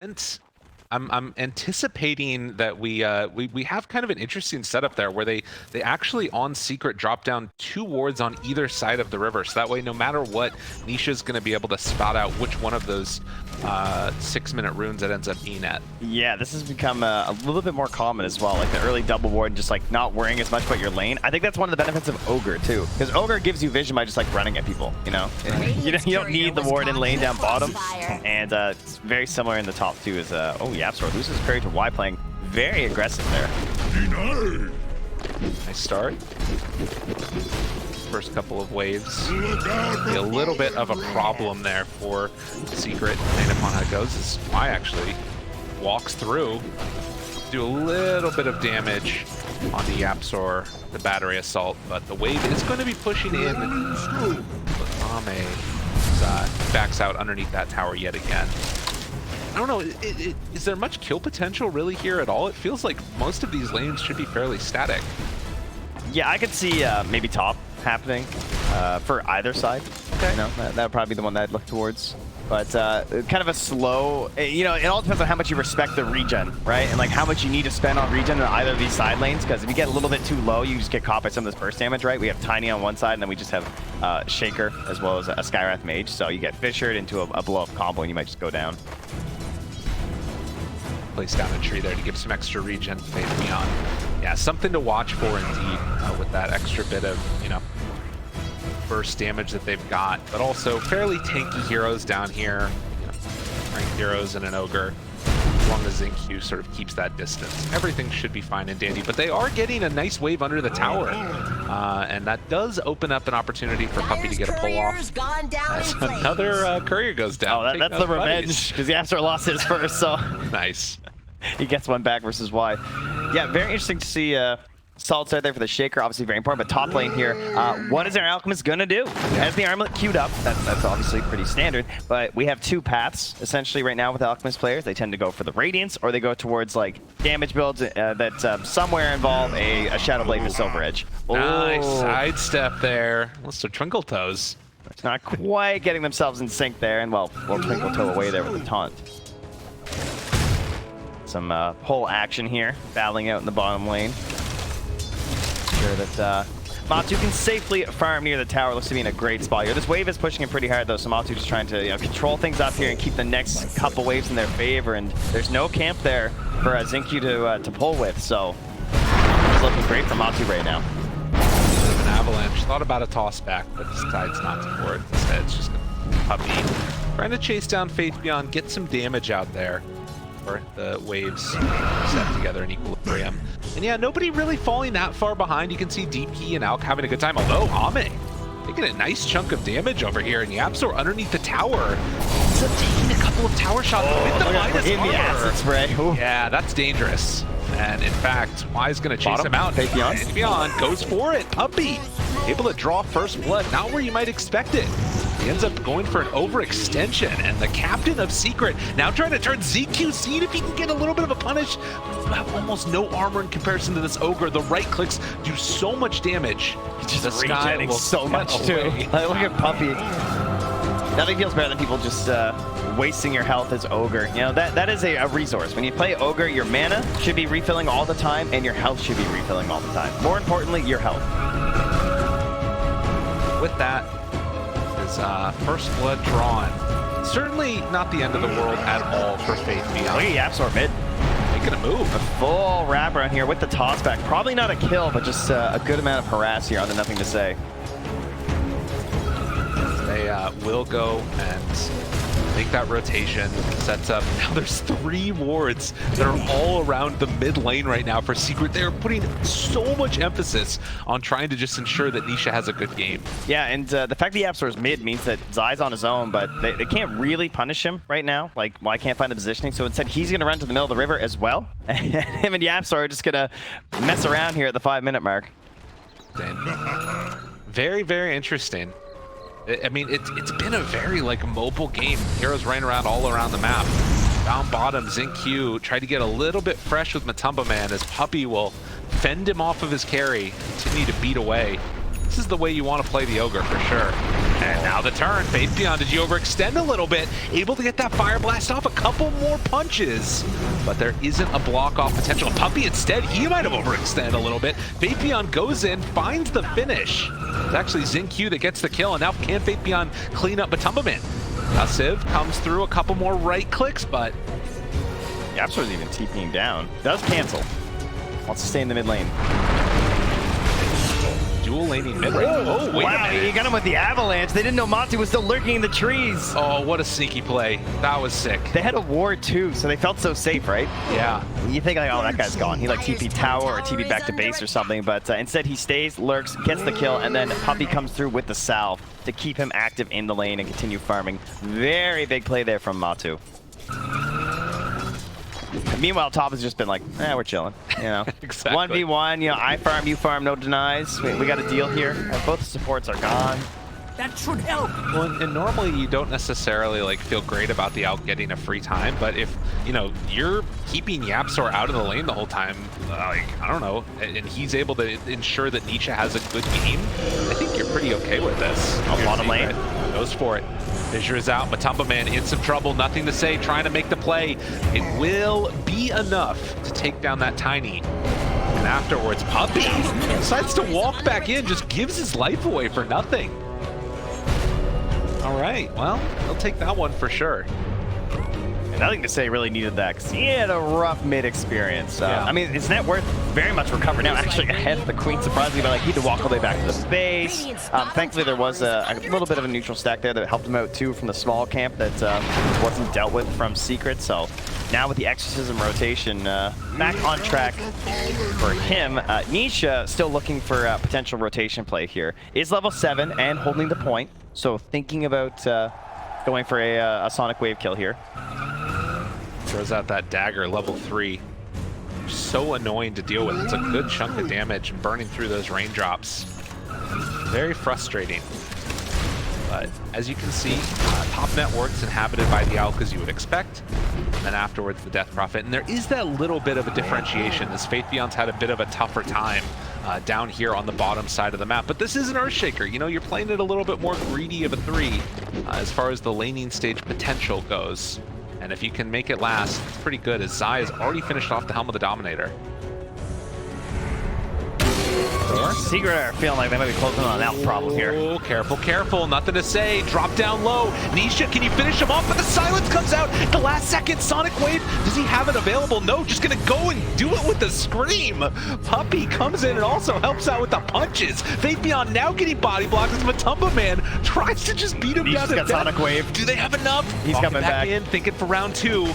And I'm anticipating that we have kind of an interesting setup there where they actually on secret drop down 2 wards on either side of the river, so that way no matter what, Nisha's going to be able to spot out which one of those 6-minute runes it ends up being at. Yeah, this has become a little bit more common as well, like the early double ward and just like not worrying as much about your lane. I think that's one of the benefits of Ogre too, because Ogre gives you vision by just like running at people, you know? You don't need the ward in lane down bottom, and it's very similar in the top too as, oh yeah, Yapsor loses parry to Y, playing very aggressive there. Nice start. First couple of waves. Be a little bit of a problem there for Secret, depending upon how it goes. As Y actually walks through, do a little bit of damage on the Yapsor, the battery assault, but the wave is going to be pushing in. But Ame backs out underneath that tower yet again. I don't know, is there much kill potential really here at all? It feels like most of these lanes should be fairly static. Yeah, I could see maybe top happening for either side. Okay. You know, that would probably be the one that I'd look towards. But kind of a slow, you know, it all depends on how much you respect the regen, right? And like how much you need to spend on regen in either of these side lanes, because if you get a little bit too low, you just get caught by some of this burst damage, right? We have Tiny on one side, and then we just have Shaker as well as a Skywrath Mage. So you get fissured into a blow-up combo, and you might just go down. Place down a tree there to give some extra regen, Faith Beyond. Yeah, something to watch for indeed with that extra bit of, you know, burst damage that they've got, but also fairly tanky heroes down here, you know, ranked heroes and an Ogre. As long as ZinQ sort of keeps that distance, everything should be fine and dandy. But they are getting a nice wave under the tower, and that does open up an opportunity for Puppey to get a pull off. As another courier goes down. Oh, that's the revenge, because Yapsor lost his first, so nice. He gets one back versus Y. Yeah, very interesting to see Salt's out there for the Shaker, obviously very important, but top lane here, what is our Alchemist gonna do? Has the armlet queued up, that's obviously pretty standard, but we have 2 paths essentially right now with Alchemist players. They tend to go for the Radiance, or they go towards like damage builds that somewhere involve a Shadow Blade with Silver Edge. Nice sidestep there. Let's do Twinkle Toes. It's not quite getting themselves in sync there, and well, we'll Twinkle Toe away there with the taunt. Some pull action here, battling out in the bottom lane. Sure that Matu can safely farm near the tower. Looks to be in a great spot here. This wave is pushing him pretty hard though, so Matu just trying to, you know, control things up here and keep the next couple waves in their favor. And there's no camp there for ZinQ to pull with, so it's looking great for Matu right now. Bit of an avalanche. Thought about a toss back, but decides not to for it. Instead, it's just a Puppey trying to chase down Faith Beyond, get some damage out there. The waves set together in equilibrium. And yeah, nobody really falling that far behind. You can see DP and Alk having a good time, although Ame taking a nice chunk of damage over here, and Yapsor underneath the tower. Ends up taking a couple of tower shots with the minus armor. The acid spray. Yeah, that's dangerous. And in fact, Y's gonna chase him out. Faith Beyond goes for it. Puppey able to draw first blood, not where you might expect it. He ends up going for an overextension, and the captain of Secret now trying to turn ZQ, see if he can get a little bit of a punish. You have almost no armor in comparison to this Ogre. The right clicks do so much damage. Just regenerating so much too. Like, look at Puppey. Nothing feels better than people just wasting your health as Ogre. You know, that is a resource. When you play Ogre, your mana should be refilling all the time, and your health should be refilling all the time. More importantly, your health. With that, first blood drawn. Certainly not the end of the world at all for Faith Beyond. Look at Yapsor mid. Making a move. A full wraparound here with the toss back. Probably not a kill, but just a good amount of harass here on the nothing to say. They will go and make that rotation. Sets up. Now there's 3 wards that are all around the mid lane right now for Secret. They're putting so much emphasis on trying to just ensure that Nisha has a good game. Yeah, and the fact that Yapsor is mid means that Zai's on his own, but they can't really punish him right now. Like, well, I can't find the positioning, so instead he's going to run to the middle of the river as well. And him and Yapsor are just going to mess around here at the 5-minute mark. Very, very interesting. I mean, it's been a very, like, mobile game. Heroes running around all around the map. Down bottom, ZinQ tried to get a little bit fresh with Matumbaman as Puppey will fend him off of his carry, continue to beat away. This is the way you want to play the Ogre for sure. And now the turn. Faith Beyond, did you overextend a little bit? Able to get that Fire Blast off, a couple more punches. But there isn't a block off potential. Puppey instead, he might have overextended a little bit. Faith Beyond goes in, finds the finish. It's actually XinQ that gets the kill, and now can Faith Beyond clean up Matumbaman? Civ comes through, a couple more right clicks, but... Yapsor's even TPing down. Does cancel. Wants to stay in the mid lane. Dual laning mid lane. Oh, wait wow, a minute. he got him with the avalanche. They didn't know Matu was still lurking in the trees. Oh, what a sneaky play. That was sick. They had a ward too, so they felt so safe, right? Yeah. You think like, oh, that guy's gone. He like TP tower or TP back to base or something, but instead he stays, lurks, gets the kill, and then Puppey comes through with the salve to keep him active in the lane and continue farming. Very big play there from Matu. Meanwhile, top has just been like, we're chilling, you know. Exactly. 1v1, you know, I farm, you farm, no denies. We got a deal here. Both the supports are gone. That should help. Well, and normally you don't necessarily like feel great about the Alk getting a free time, but if, you know, you're keeping Yapsor out of the lane the whole time, like, I don't know, and he's able to ensure that Nisha has a good game, I think you're pretty okay with this. Bottom lane. Goes for it. Fissure is out. Matumbaman in some trouble. Nothing to say. Trying to make the play. It will be enough to take down that Tiny. And afterwards, Puppey decides to walk back in. Just gives his life away for nothing. All right. Well, he'll take that one for sure. And nothing to say really needed that because he had a rough mid experience. Yeah. I mean, his net worth very much recovered now, actually ahead of the Queen, surprisingly, but like he had to walk all the way back to the base. Thankfully, there was a little bit of a neutral stack there that helped him out too from the small camp that wasn't dealt with from Secret. So now with the Exorcism rotation back on track for him, Nisha still looking for potential rotation play here. Is level 7 and holding the point, so thinking about going for a Sonic Wave kill here. Throws out that dagger, level 3. So annoying to deal with. It's a good chunk of damage and burning through those raindrops. Very frustrating. But as you can see, top net works inhabited by the Alk as you would expect. And then afterwards, the Death Prophet. And there is that little bit of a differentiation as Faith Beyond's had a bit of a tougher time down here on the bottom side of the map. But this is an Earthshaker. You know, you're playing it a little bit more greedy of a 3 as far as the laning stage potential goes. And if you can make it last, it's pretty good as Zai has already finished off the Helm of the Dominator. Secret are feeling like they might be closing on an Alk problem here. Oh, careful, careful. Nothing to say. Drop down low. Nisha, can you finish him off? But the silence comes out. The last second Sonic Wave. Does he have it available? No, just going to go and do it with the scream. Puppey comes in and also helps out with the punches. Faith Beyond now getting body blocked as Matumbaman tries to just beat him down to death. Sonic Wave. Do they have enough? He's coming back in, thinking for round 2.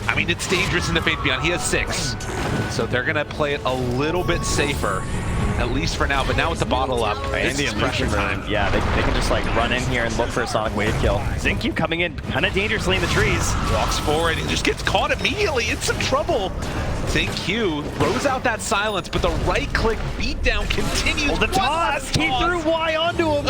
I mean, it's dangerous in the Faith Beyond. He has 6. So they're going to play it a little bit safer. At least for now, but now with the bottle up, and the pressure time. Yeah, they can just like run in here and look for a Sonic Wave kill. XinQ coming in kind of dangerously in the trees. Walks forward and just gets caught immediately. It's some trouble. XinQ throws out that silence, but the right-click beatdown continues. Oh, the toss! He threw Y onto him.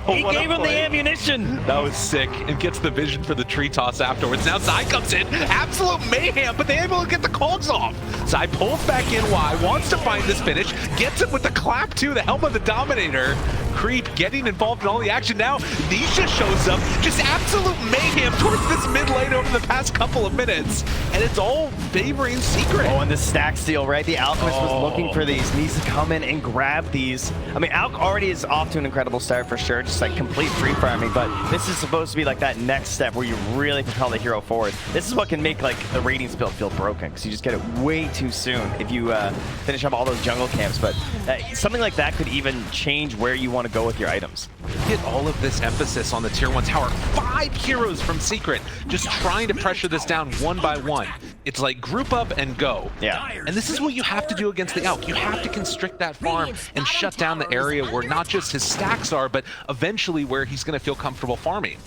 He gave him the ammunition. That was sick, and gets the vision for the tree toss afterwards. Now Zai comes in, absolute mayhem, but they're able to get the cogs off. Zai pulls back in Y, wants to find this finish, gets it with the clap too, the Helm of the Dominator. Creep getting involved in all the action now. Nisha shows up, just absolute mayhem towards this mid lane over the past couple of minutes, and it's all favoring Secret. Oh, and the stack steal, right? The Alchemist was looking for these, needs to come in and grab these. I mean, Alk already is off to an incredible start for sure, just like complete free farming, but this is supposed to be like that next step where you really propel the hero forward. This is what can make like the rating spell feel broken, because you just get it way too soon if you finish up all those jungle camps, but something like that could even change where you want to go with your items. Get all of this emphasis on the tier 1 tower. 5 heroes from Secret just trying to pressure this down one by one. It's like group up and go. Yeah. And this is what you have to do against the Alk. You have to constrict that farm and shut down the area where not just his stacks are, but eventually where he's going to feel comfortable farming.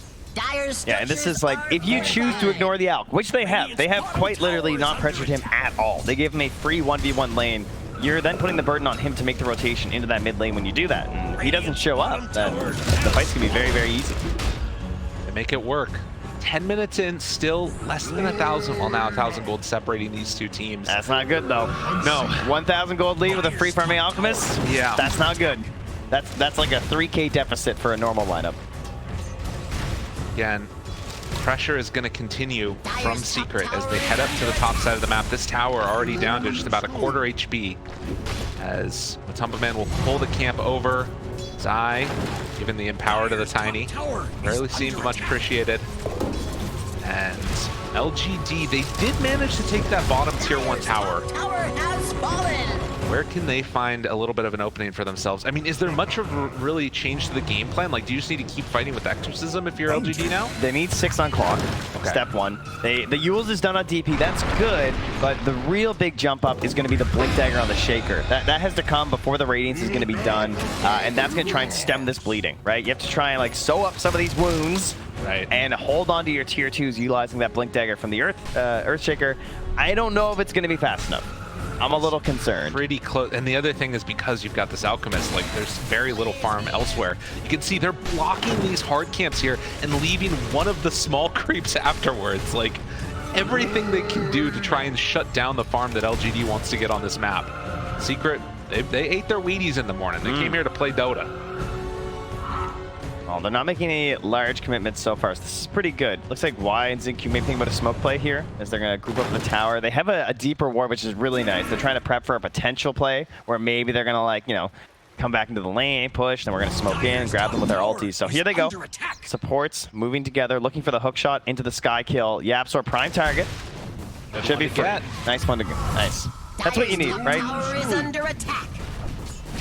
Yeah, and this is like, if you choose to ignore the Alk, which they have quite literally not pressured him at all. They gave him a free 1v1 lane. You're then putting the burden on him to make the rotation into that mid lane when you do that. And if he doesn't show up, then the fight's gonna be very, very easy. They make it work. 10 minutes in, still less than 1,000. Well, now 1,000 gold separating these two teams. That's not good though. No. 1,000 gold lead with a free farming Alchemist? Yeah. That's not good. That's like a 3K deficit for a normal lineup. Again, pressure is going to continue from Secret as they head up to the top side of the map. This tower already down to just about a quarter HP as Matumbaman will pull the camp over. Zai giving the empower to the Tiny. Rarely seemed much appreciated. And LGD, they did manage to take that bottom tier 1 tower. Tower has fallen. Where can they find a little bit of an opening for themselves? I mean, is there much of really change to the game plan? Like, do you just need to keep fighting with Exorcism if you're LGD now? They need 6 on clock, step 1. The Yules is done on DP, that's good, but the real big jump up is going to be the Blink Dagger on the Shaker. That has to come before the Radiance is going to be done, and that's going to try and stem this bleeding, right? You have to try and like sew up some of these wounds, right, and hold on to your tier 2s utilizing that Blink Dagger from the Earth Shaker. I don't know if it's going to be fast enough. I'm a little concerned. Pretty close. And the other thing is because you've got this Alchemist, like there's very little farm elsewhere. You can see they're blocking these hard camps here and leaving one of the small creeps afterwards. Like everything they can do to try and shut down the farm that LGD wants to get on this map. Secret, they ate their Wheaties in the morning. They came here to play Dota. Well, they're not making any large commitments so far, so this is pretty good. Looks like Y and ZinQ may think about a smoke play here, as they're going to group up the tower. They have a deeper ward, which is really nice. They're trying to prep for a potential play, where maybe they're going to, like, you know, come back into the lane, push, then we're going to smoke in and grab them with their ultis. So here they go. Supports moving together, looking for the hook shot into the sky kill. Yapsor prime target. Should be free. Nice one to go. Nice. That's what you need, right? Tower is under attack.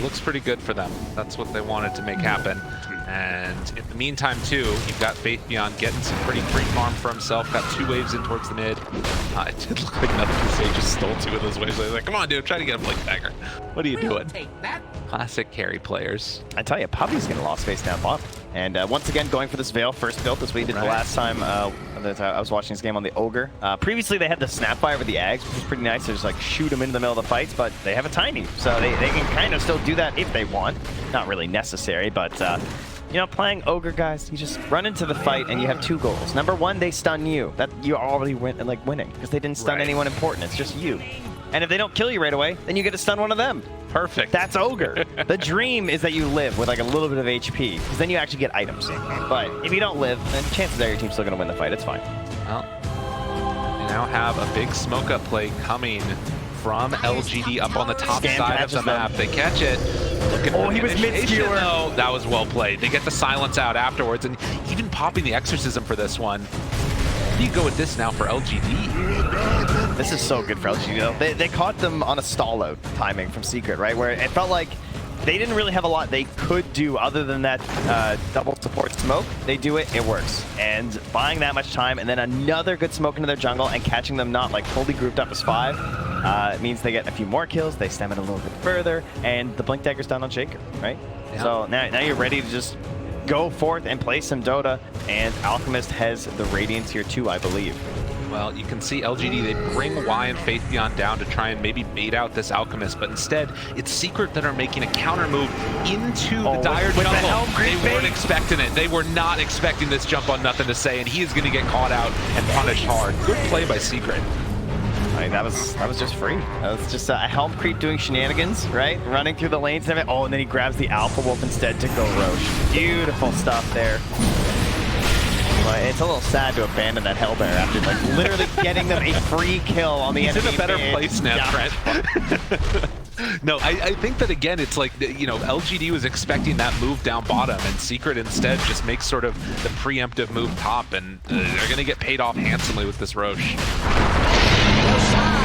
Looks pretty good for them. That's what they wanted to make happen. And in the meantime, too, you've got Faith Beyond getting some pretty free farm for himself. Got 2 waves in towards the mid. It did look like Nothing to Say just stole 2 of those waves. I was like, come on, dude, try to get a Blink Dagger. What are you doing? Classic carry players. I tell you, Puppy's going to lost face down bottom. And once again, going for this Veil first build as we did the last time I was watching this game on the Ogre. Previously, they had the Snapfire with the Ags, which was pretty nice. They just like shoot them into the middle of the fights, but they have a Tiny. So they can kind of still do that if they want. Not really necessary, but you know, playing Ogre, guys, you just run into the fight and you have 2 goals. Number 1, they stun you. That you're already winning because they didn't stun anyone important. It's just you. And if they don't kill you right away, then you get to stun one of them. Perfect. That's Ogre. The dream is that you live with like a little bit of HP, because then you actually get items. But if you don't live, then chances are your team's still going to win the fight. It's fine. Well, they now have a big smoke up play coming from LGD up on the top side of the map. They catch it. Oh, he was mid-skewer. No, that was well played. They get the silence out afterwards, and even popping the Exorcism for this one. How do you go with this now for LGD? This is so good for LGD. They caught them on a stall out timing from Secret, right? Where it felt like they didn't really have a lot they could do other than that double support smoke. They do it, it works. And buying that much time and then another good smoke into their jungle and catching them not like fully grouped up as 5 means they get a few more kills, they stem it a little bit further, and the Blink Dagger's down on Shaker, right? Yeah. So now you're ready to just go forth and play some Dota, and Alchemist has the Radiant tier 2, I believe. Well, you can see LGD, they bring Y and Faith Beyond down to try and maybe bait out this Alchemist, but instead, it's Secret that are making a counter move into the dire jungle. They weren't expecting it. They were not expecting this jump on Nothing to Say, and he is going to get caught out and punished hard. Good play by Secret. I mean, that was just free. That was just a Helm Creep doing shenanigans, right? Running through the lanes and everything. Oh, and then he grabs the Alpha Wolf instead to go Roche. Beautiful stuff there. But it's a little sad to abandon that Hellbear after like literally getting them a free kill on the enemy. He's in a better place now, Trent. No, I think that again, it's like, you know, LGD was expecting that move down bottom, and Secret instead just makes sort of the preemptive move top, and they're going to get paid off handsomely with this Roche.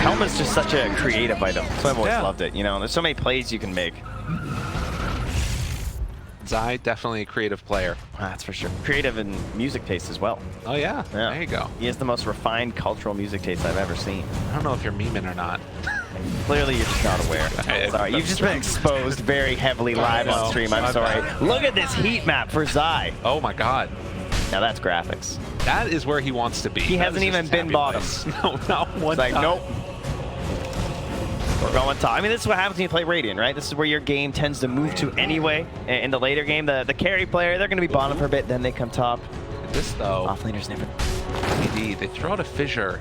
Helm is just such a creative item, so I've always loved it. You know, there's so many plays you can make. Zai, definitely a creative player. That's for sure. Creative in music taste as well. Oh yeah, there you go. He has the most refined cultural music taste I've ever seen. I don't know if you're memeing or not. Clearly you're just not aware. Sorry, you've just been exposed very heavily live on stream. I'm sorry. Look at this heat map for Zai. Oh my god. Now that's graphics. That is where he wants to be. He hasn't even been bottom. No, not one time. It's like, nope. We're going top. I mean, this is what happens when you play Radiant, right? This is where your game tends to move to anyway. In the later game, the carry player, they're going to be bottom for a bit, then they come top. This, though, offlaners never. Indeed, they throw out a fissure.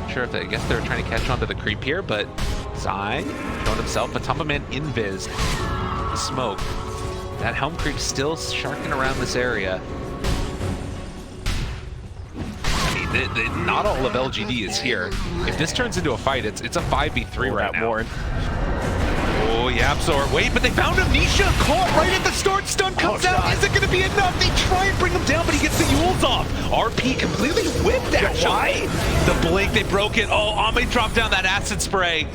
Not sure if they, I guess they're trying to catch onto the creep here, but Zai showing himself. Matumbaman invis. The smoke. That Helm creep still sharking around this area. not all of LGD is here. If this turns into a fight, it's a 5v3 right now. Ward. Oh, yeah, Absor. Wait, but they found him. Nisha caught right at the start. Stun comes out. Is it going to be enough? They try and bring him down, but he gets the Yules off. RP completely whipped, actually. The blink, they broke it. Oh, Ame dropped down that acid spray.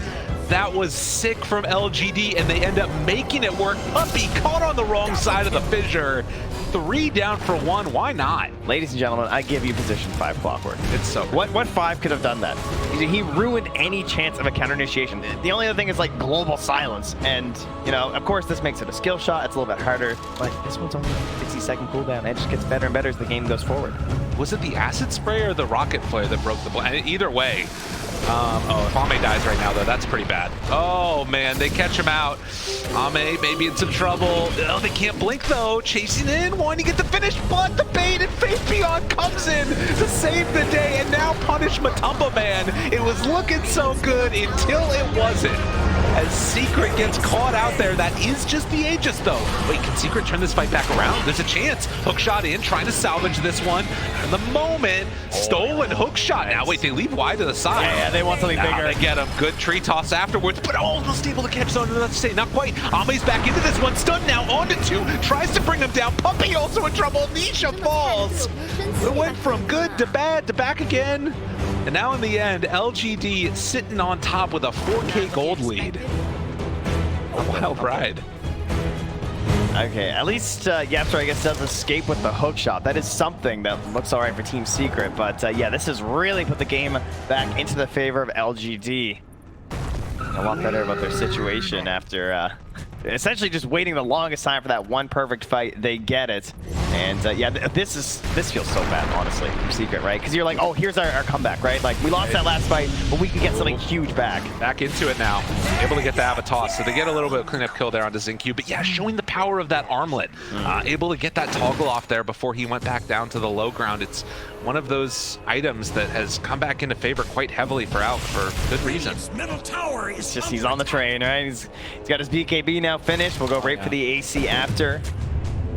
That was sick from LGD, and they end up making it work. Puppy caught on the wrong side of the fissure. 3 down for 1. Why not? Ladies and gentlemen, I give you position 5 Clockwork. It's so good. What 5 could have done that? He ruined any chance of a counter initiation. The only other thing is like global silence. And, you know, of course this makes it a skill shot. It's a little bit harder, but this one's only a 60-second cooldown. It just gets better and better as the game goes forward. Was it the acid spray or the rocket flare that broke the blink? Either way. Oh, if Ame dies right now, though, that's pretty bad. Oh, man, they catch him out. Ame maybe in some trouble. Oh, they can't blink, though. Chasing in, wanting to get the finish, but the bait and Faith Beyond comes in to save the day and now punish Matumbaman. It was looking so good until it wasn't. As Secret gets caught out there, that is just the Aegis, though. Wait, can Secret turn this fight back around? There's a chance. Hookshot in, trying to salvage this one. And the moment, stolen hookshot. Now, wait, they leave wide to the side. Yeah, they want something bigger. They get him. Good tree toss afterwards, but almost able to catch zone. Let's say not quite. Ame's back into this one. Stunned now, onto 2. Tries to bring him down. Puppy also in trouble. Nisha falls. It went from good to bad to back again. And now in the end, LGD sitting on top with a 4K gold lead. A wild ride. Okay, at least Yapster, I guess, does escape with the hook shot. That is something that looks all right for Team Secret. But yeah, this has really put the game back into the favor of LGD. A lot better about their situation after essentially just waiting the longest time for that one perfect fight. They get it. And yeah, this feels so bad, honestly, from Secret, right? Because you're like, oh, here's our comeback, right? Like, we lost that last fight, but we can get something huge back. Back into it now. Able to get the Avatos. So they get a little bit of cleanup kill there onto Xingqiu. But yeah, showing the power of that armlet. Able to get that toggle off there before he went back down to the low ground. It's one of those items that has come back into favor quite heavily for Alk for good reason. It's just he's on the train, right? He's got his BKB now finished. We'll go right for the AC after.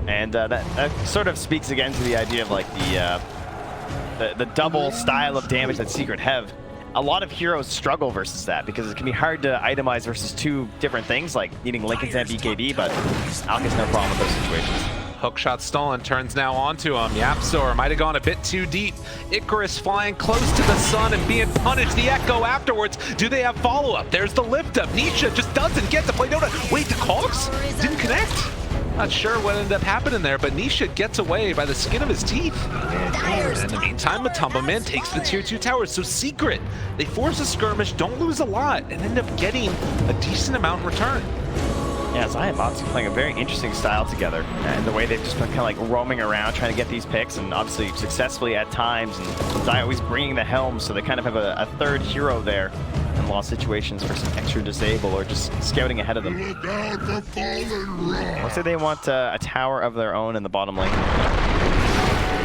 And that sort of speaks again to the idea of like the double style of damage that Secret have. A lot of heroes struggle versus that because it can be hard to itemize versus 2 different things like needing Linken's and BKB, but Alk has no problem with those situations. Hookshot stolen, turns now onto him. Yapsor might have gone a bit too deep. Icarus flying close to the sun and being punished. The Echo afterwards. Do they have follow-up? There's the lift up. Nisha just doesn't get to play Dota. Wait, the cogs didn't connect? Not sure what ended up happening there, but Nisha gets away by the skin of his teeth. And in the meantime, Matumbaman takes the tier 2 towers. So Secret, they force a skirmish, don't lose a lot, and end up getting a decent amount in return. Yeah, Zai and Matsu playing a very interesting style together, and the way they've just been kind of like roaming around trying to get these picks, and obviously successfully at times, and Zai always bringing the helm, so they kind of have a third hero there in lost situations for some extra disable or just scouting ahead of them. Looks like they want a tower of their own in the bottom lane.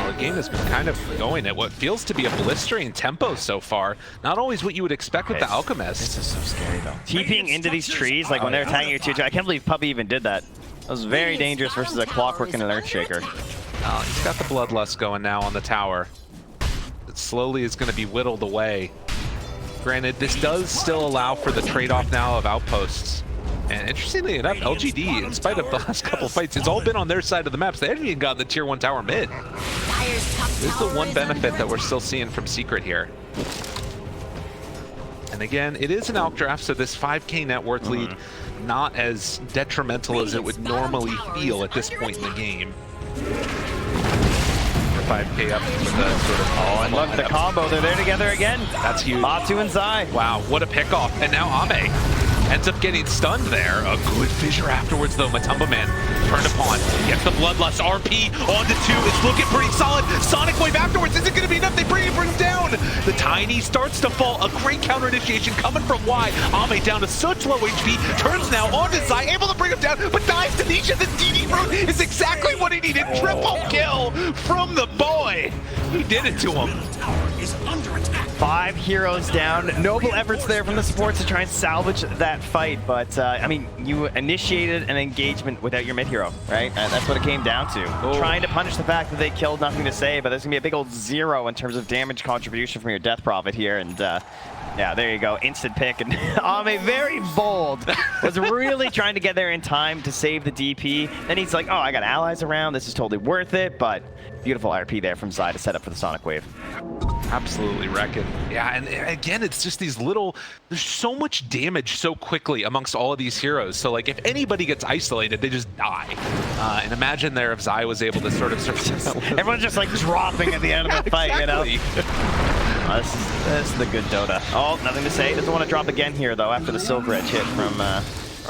The game has been kind of going at what feels to be a blistering tempo so far. Not always what you would expect with the Alchemist. This is so scary though. TPing into these trees, like when they're attacking your tier 2. I can't believe Puppy even did that. That was very dangerous versus a Clockwork and an Earthshaker. He's got the Bloodlust going now on the tower. It slowly is going to be whittled away. Granted, this does still allow for the trade-off now of outposts. And interestingly enough, LGD, in spite of the last couple fights, it's all been on their side of the maps. They haven't even gotten the tier 1 tower mid. This is the one benefit that we're still seeing from Secret here. And again, it is an Alk draft, so this 5K net worth lead, not as detrimental as it would normally feel at this point in the game. 5K up with the sort of... Oh, and look, the combo. They're there together again. That's huge. Matu and Zai. Wow, what a pickoff. And now Ame ends up getting stunned there. A good fissure afterwards, though. Matumbaman turned upon. Gets the Bloodlust. RP onto 2. It's looking pretty solid. Sonic Wave afterwards. Is it going to be enough? They bring him down. The Tiny starts to fall. A great counter initiation coming from Y. Ame down to such low HP. Turns now onto Zai. Able to bring him down, but dives to Nisha. The DD route is exactly what he needed. Triple kill from the boy. He did it to him. Tower is under attack. 5 heroes down. Noble efforts there from the supports to try and salvage that fight, but I mean, you initiated an engagement without your mid hero, right? And that's what it came down to. Trying to punish the fact that they killed Nothing to Say, but there's gonna be a big old 0 in terms of damage contribution from your Death Prophet here, and yeah, there you go, instant pick, and Ame, very bold, was really trying to get there in time to save the DP. Then he's like, oh, I got allies around, this is totally worth it, but beautiful RP there from Zai to set up for the Sonic Wave. Absolutely wrecking. Yeah, and again, it's just these little, there's so much damage so quickly amongst all of these heroes. So like if anybody gets isolated, they just die. And imagine there if Zai was able to sort of everyone's just like dropping at the end of the fight, exactly. You know? This is the good Dota. Oh, Nothing to Say. Doesn't want to drop again here though after the Silver Edge hit from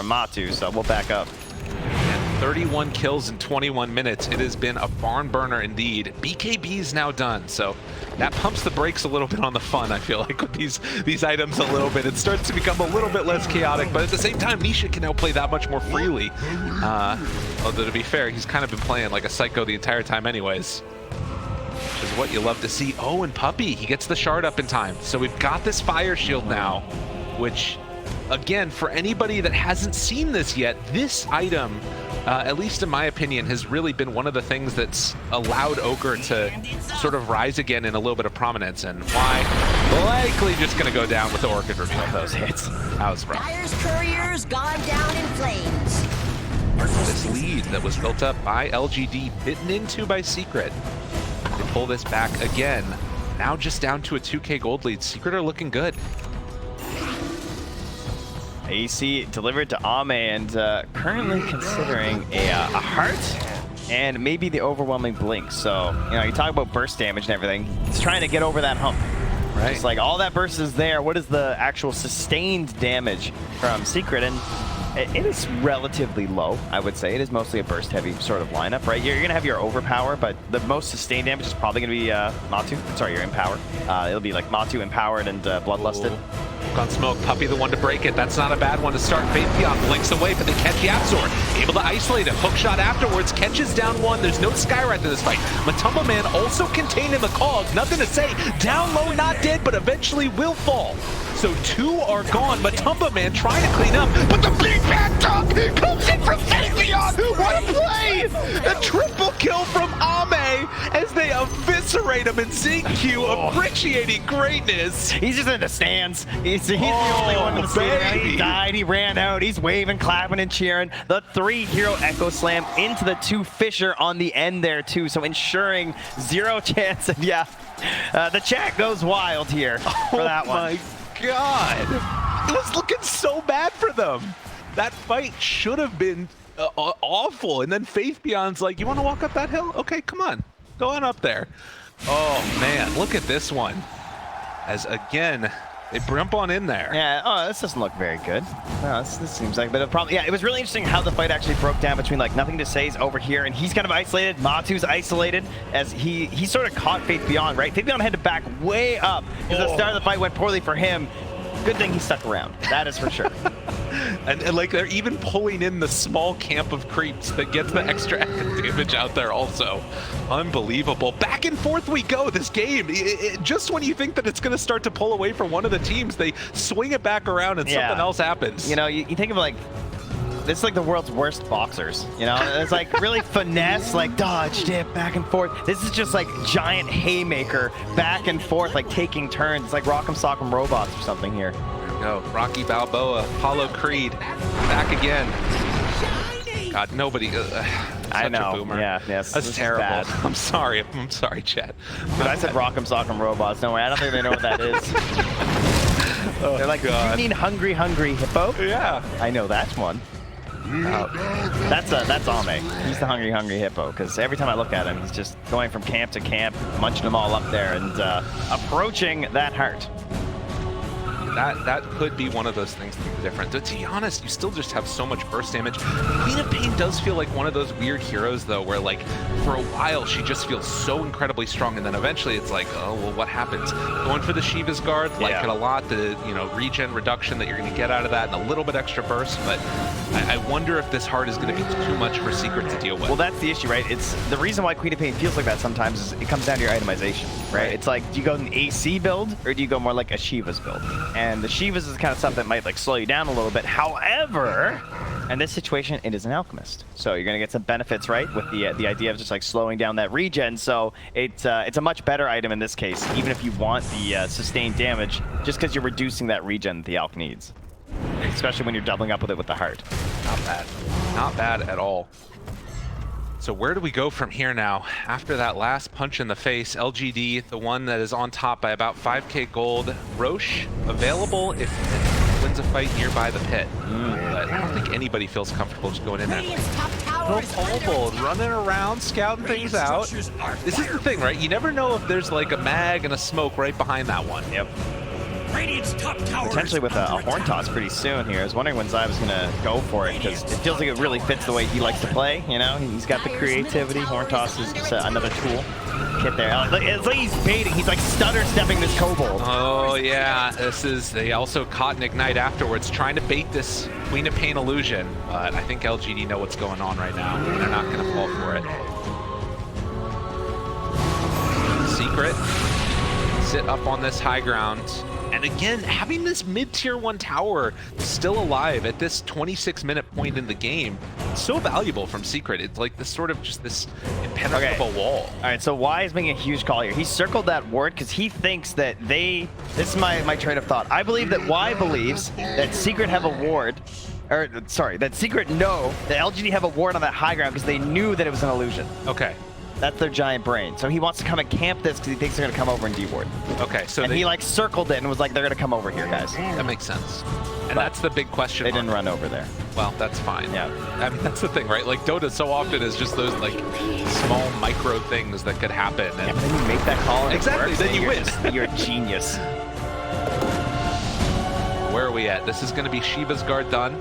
Matu, so we'll back up. 31 kills in 21 minutes. It has been a barn burner indeed. BKB is now done, so that pumps the brakes a little bit on the fun, I feel like, with these items a little bit. It starts to become a little bit less chaotic, but at the same time, Nisha can now play that much more freely. Although to be fair, he's kind of been playing like a psycho the entire time anyways, which is what you love to see. Oh, and Puppy, he gets the shard up in time. So we've got this fire shield now, which, again, for anybody that hasn't seen this yet, this item, at least in my opinion, has really been one of the things that's allowed Ogre to sort of rise again in a little bit of prominence, and why likely just going to go down with the Orchid Reveal. Those hits. That was rough. Fire's courier's gone down in flames. This lead that was built up by LGD, bitten into by Secret. They pull this back again. Now just down to a 2K gold lead. Secret are looking good. AC delivered to Ame, and currently considering a heart and maybe the overwhelming blink. So, you know, you talk about burst damage and everything. He's trying to get over that hump. Right. It's like all that burst is there. What is the actual sustained damage from Secret? And it is relatively low, I would say. It is mostly a burst heavy sort of lineup, right? You're going to have your overpower, but the most sustained damage is probably going to be Matu. Sorry, your empower. It'll be like Matu empowered and bloodlusted. On smoke, Puppy the one to break it. That's not a bad one to start. Faithpion blinks away, but they catch Yapzor. Able to isolate him. Hookshot afterwards, catches down one. There's no Skywrath in this fight. Matumbaman also contained in the cog. Nothing to say. Down low, not dead, but eventually will fall. So 2 are gone. Matumbaman trying to clean up, but the big bad dog comes in from Faithpion. What a play! A triple kill from Ame as they eviscerate him in ZQ, appreciating greatness. He's just in the stands. He's the only one in the stands. He died, he ran out, he's waving, clapping, and cheering. The 3-hero Echo Slam into the 2 Fisher on the end there too, so ensuring 0 chance. And yeah, the chat goes wild here for that one. Oh my God. It was looking so bad for them. That fight should have been awful. And then Faithpion's like, you want to walk up that hill? Okay, come on. Go on up there. Oh, man. Look at this one. As, again, they brimp on in there. Yeah, oh, this doesn't look very good. No, this seems like a bit of a problem. Yeah, it was really interesting how the fight actually broke down between, like, Nothing to Say's over here, and he's kind of isolated. Matu's isolated, as he sort of caught Faithpion, right? Faithpion had to back way up, because the start of the fight went poorly for him. Good thing he stuck around. That is for sure. and like they're even pulling in the small camp of creeps that gets the extra damage out there also. Unbelievable. Back and forth we go this game. Just when you think that it's going to start to pull away from one of the teams, they swing it back around and something else happens. You know, you think of like, this is like the world's worst boxers, you know? It's like really finesse, like dodge, dip, back and forth. This is just like giant haymaker, back and forth, like taking turns. It's like Rock'em Sock'em Robots or something here. There we go. Rocky Balboa, Apollo Creed, back again. God, nobody. I know. A boomer. Yeah, yes. That's terrible. I'm sorry, Chad. But I said Rock'em Sock'em Robots. No way. I don't think they know what that is. They're like, you mean hungry hippo? Yeah. I know that's one. That's Ame. He's the hungry hippo, because every time I look at him, he's just going from camp to camp, munching them all up there, and approaching that heart. That could be one of those things that's different. But to be honest, you still just have so much burst damage. Queen of Pain does feel like one of those weird heroes, though, where like for a while she just feels so incredibly strong, and then eventually it's like, oh well, what happens? Going for the Shiva's Guard, like it a lot. The regen reduction that you're going to get out of that, and a little bit extra burst. But I wonder if this heart is going to be too much for Secret to deal with. Well, that's the issue, right? It's the reason why Queen of Pain feels like that sometimes is it comes down to your itemization. right? It's like, do you go an AC build or do you go more like a Shiva's build? And the Shiva's is the kind of stuff that might like slow you down a little bit. However, in this situation, it is an alchemist, so you're gonna get some benefits, right? With the idea of just like slowing down that regen. So it's a much better item in this case, even if you want the sustained damage, just because you're reducing that regen that the alch needs. Especially when you're doubling up with it with the heart. Not bad. Not bad at all. So where do we go from here now? After that last punch in the face, LGD, the one that is on top by about 5k gold. Roche, available if it wins a fight nearby the pit. But I don't think anybody feels comfortable just going in there. No pole running around, scouting things out. This is the thing, right? You never know if there's like a mag and a smoke right behind that one. Yep. Potentially with a horn toss pretty soon here. I was wondering when Zai was going to go for it, because it feels like it really fits the way he likes to play, you know? He's got the creativity. Horn toss is just another tool. Kit there. It's like he's baiting. He's like stutter stepping this kobold. Oh yeah, they also caught an ignite afterwards, trying to bait this Queen of Pain illusion, but I think LGD know what's going on right now. They're not going to fall for it. Secret, sit up on this high ground. And again, having this mid-tier 1 tower still alive at this 26-minute point in the game, so valuable from Secret. It's like this sort of just this impenetrable wall. All right, so Y is making a huge call here. He circled that ward because he thinks that this is my train of thought. I believe that Y believes that Secret have a ward, or sorry, that Secret know that LGD have a ward on that high ground because they knew that it was an illusion. Okay. That's their giant brain. So he wants to come and camp this because he thinks they're going to come over and D-ward. Okay, so and he like circled it and was like, they're going to come over here, guys. That makes sense. And that's the big question. They didn't run over there. Well, that's fine. Yeah. I mean, that's the thing, right? Like, Dota so often is just those, like, small micro things that could happen. And yeah, but then you make that call and exactly, it works, then you win. You're a genius. Where are we at? This is going to be Shiva's guard done.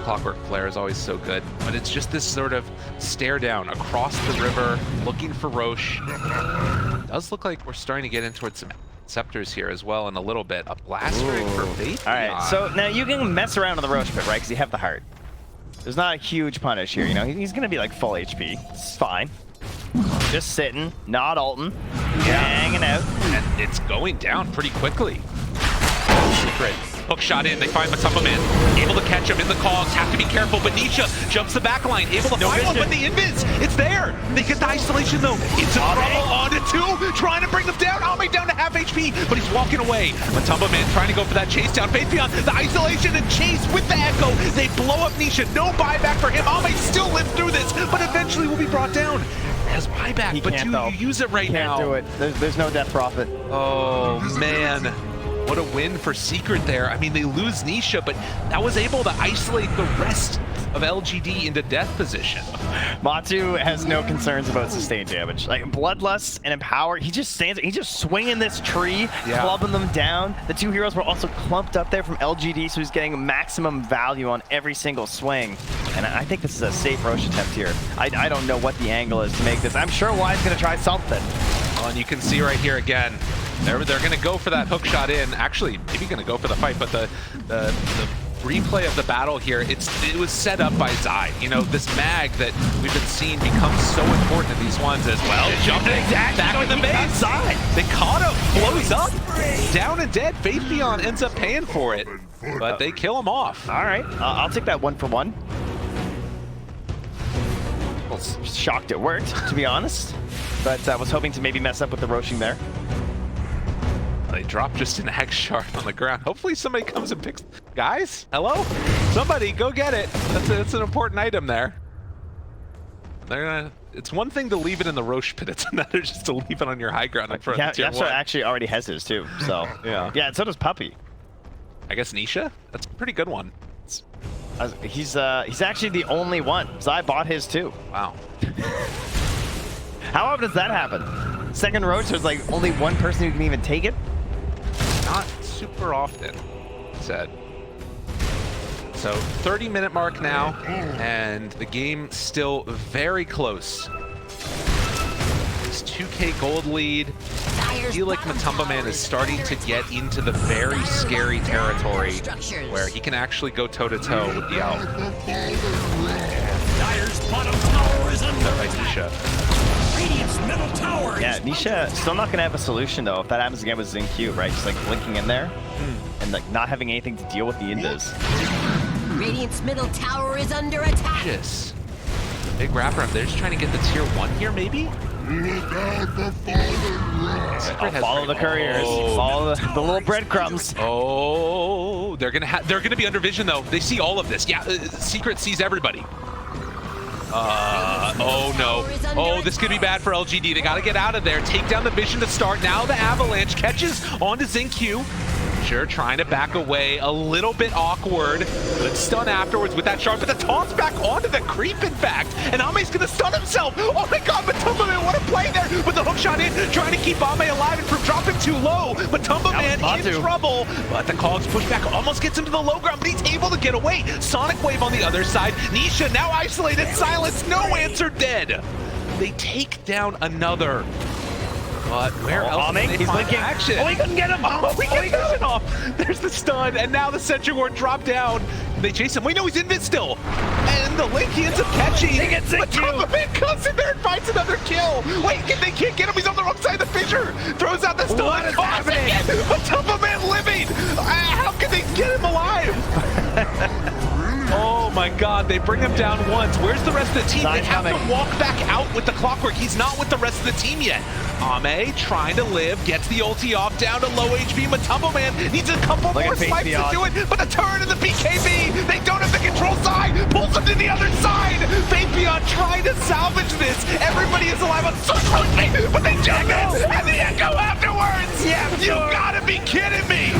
Clockwork Flare is always so good, but it's just this sort of stare down across the river, looking for Roche. It does look like we're starting to get in towards some scepters here as well in a little bit. A blast ring for Faith. All right, so now you can mess around on the Roche pit, right? Because you have the heart. There's not a huge punish here, you know? He's going to be like full HP. It's fine. Just sitting, not ulting, hanging out. And it's going down pretty quickly. Secret. Hook shot in, they find Matumbaman. Able to catch him in the cogs, have to be careful, but Nisha jumps the back line, able to find one, but the invis, it's there! They get the isolation though, into trouble, onto two, trying to bring them down, Ame down to half HP, but he's walking away. Matumbaman trying to go for that chase down, Faithion, the isolation and chase with the echo, they blow up Nisha, no buyback for him, Ame still lives through this, but eventually will be brought down. Has buyback, but do you use it right now? Can't do it, there's no death profit. Oh man. What a win for Secret there. I mean, they lose Nisha, but that was able to isolate the rest of LGD into death position. Matu has no concerns about sustained damage. Like Bloodlust and Empower, he just stands, he's just swinging this tree, clubbing them down. The two heroes were also clumped up there from LGD, so he's getting maximum value on every single swing. And I think this is a safe Roche attempt here. I don't know what the angle is to make this. I'm sure Y's gonna try something. Well, and you can see right here again, they're going to go for that hook shot in. Actually, maybe going to go for the fight, but the replay of the battle here, it was set up by Zai. You know, this mag that we've been seeing becomes so important in these ones as well. Jumping back in the base. They caught him, blows up, down and dead. Faithion ends up paying for it, but they kill him off. All right, I'll take that 1-for-1. Well, shocked it worked, to be honest, but I was hoping to maybe mess up with the Roshing there. They drop just an X shard on the ground. Hopefully somebody comes and picks... Guys? Hello? Somebody, go get it. That's an important item there. They're gonna... It's one thing to leave it in the Roche pit. It's another just to leave it on your high ground in front of tier 1. Actually already has his too, so... Yeah, and so does Puppy. I guess Nisha? That's a pretty good one. He's actually the only one. Zai bought his too. Wow. How often does that happen? Second Roche, there's like only one person who can even take it? Not super often, said. So 30-minute mark now, and the game still very close. This 2k gold lead. I feel like Matumbaman is starting to get into the very scary territory where he can actually go toe-to-toe with the Elf. Dire's bottom tower is by Nisha. Radiant's middle tower. Yeah, Nisha still not gonna have a solution though if that happens again with ZinQ, right? Just like blinking in there and like not having anything to deal with the Indas. Radiant's middle tower is under attack. Yes. Big wrapper up. They're just trying to get the tier 1 here, maybe? I'll follow the couriers. Follow the little breadcrumbs. Oh, they're gonna be under vision though. They see all of this. Yeah, Secret sees everybody. Oh no. Oh, this could be bad for LGD. They gotta get out of there. Take down the vision to start. Now the Avalanche catches onto ZinQ. Sure, trying to back away, a little bit awkward. Good stun afterwards with that shard, but the toss back onto the creep, in fact. And Ame's gonna stun himself. Oh my god, Matumbaman, what a play there with the hook shot in, trying to keep Ame alive and from dropping too low. Matumbaman in trouble, but the Cogs push back, almost gets him to the low ground, but he's able to get away. Sonic Wave on the other side. Nisha now isolated, silence, no answer, dead. They take down another. But where else did they find action? Oh, he couldn't get him! Oh, he gets vision off! There's the stun, and now the sentry ward dropped down. They chase him. Wait, no, he's invis still. And the link he ends up catching. Matumbaman comes in there and finds another kill. Wait, they can't get him. He's on the wrong side of the fissure. Throws out the stun. What is happening? Matumbaman living. How can they get him alive? Oh my god, they bring him down once. Where's the rest of the team? They have to walk back out with the clockwork. He's not with the rest of the team yet. Ame trying to live, gets the ulti off, down to low HP. Matumbaman needs a couple more swipes to do it, but the turn and the BKB, they don't have the control side, pulls him to the other side. Fabian trying to salvage this. Everybody is alive on so closely, but they jump in, and the echo afterwards. Yeah, you gotta be kidding me.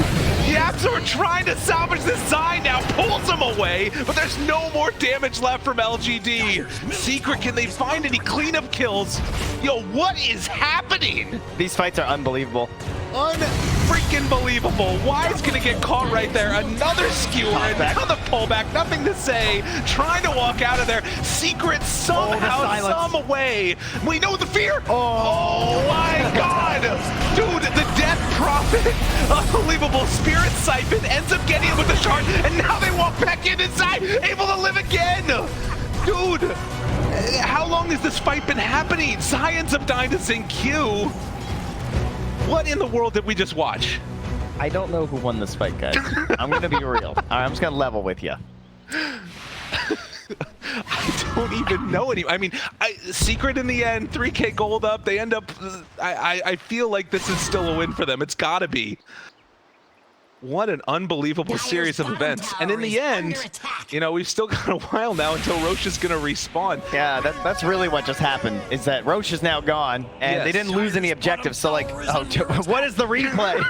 Yapzor trying to salvage this side now, pulls him away, but there's no more damage left from LGD. Secret, can they find any cleanup kills? Yo, what is happening? These fights are unbelievable. Unfreaking believable. Wise gonna get caught right there. Another skewer, another pullback, nothing to say. Trying to walk out of there. Secret somehow, some way. We know the fear. Oh my god. Dude, the Death Prophet. Unbelievable. Spirit Siphon ends up getting it with the shard, and now they walk back in inside, able to live again. Dude, how long has this fight been happening? Zai ends up dying to ZinQ. What in the world did we just watch? I don't know who won this fight, guys. I'm gonna be real. All right, I'm just gonna level with you. I don't even know any. I mean, Secret in the end, 3K gold up. They end up. I feel like this is still a win for them. It's gotta be. What an unbelievable series of events. And in the end, you know, we've still got a while now until Roche is going to respawn. Yeah, that's really what just happened, is that Roche is now gone, and they didn't lose any objectives. So, like, what is the replay?